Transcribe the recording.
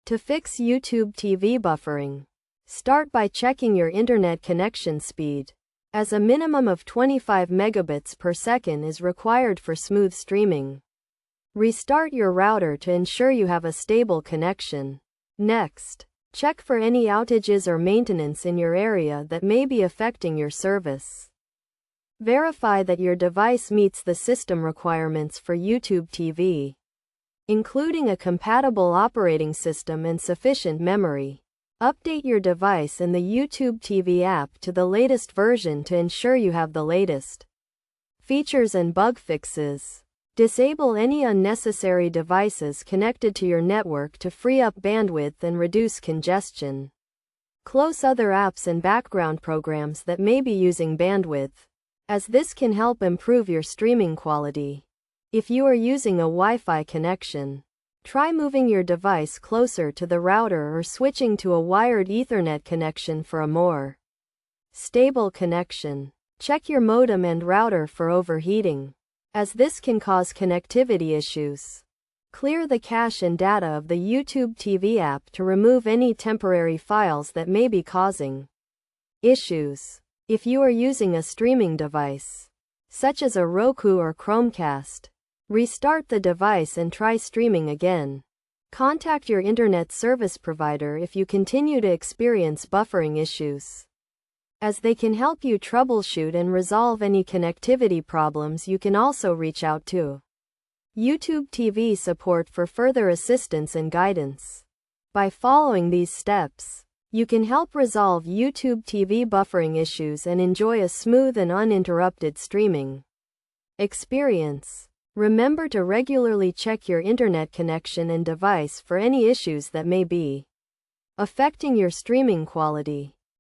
To fix YouTube TV buffering, start by checking your internet connection speed, as a minimum of 25 megabits per second is required for smooth streaming. Restart your router to ensure you have a stable connection. Next, check for any outages or maintenance in your area that may be affecting your service. Verify that your device meets the system requirements for YouTube TV, including a compatible operating system and sufficient memory. Update your device and the YouTube TV app to the latest version to ensure you have the latest features and bug fixes. Disable any unnecessary devices connected to your network to free up bandwidth and reduce congestion. Close other apps and background programs that may be using bandwidth, as this can help improve your streaming quality. If you are using a Wi-Fi connection, try moving your device closer to the router or switching to a wired Ethernet connection for a more stable connection. Check your modem and router for overheating, as this can cause connectivity issues. Clear the cache and data of the YouTube TV app to remove any temporary files that may be causing issues. If you are using a streaming device, such as a Roku or Chromecast, restart the device and try streaming again. Contact your internet service provider if you continue to experience buffering issues, as they can help you troubleshoot and resolve any connectivity problems. You can also reach out to YouTube TV support for further assistance and guidance. By following these steps, you can help resolve YouTube TV buffering issues and enjoy a smooth and uninterrupted streaming experience. Remember to regularly check your internet connection and device for any issues that may be affecting your streaming quality.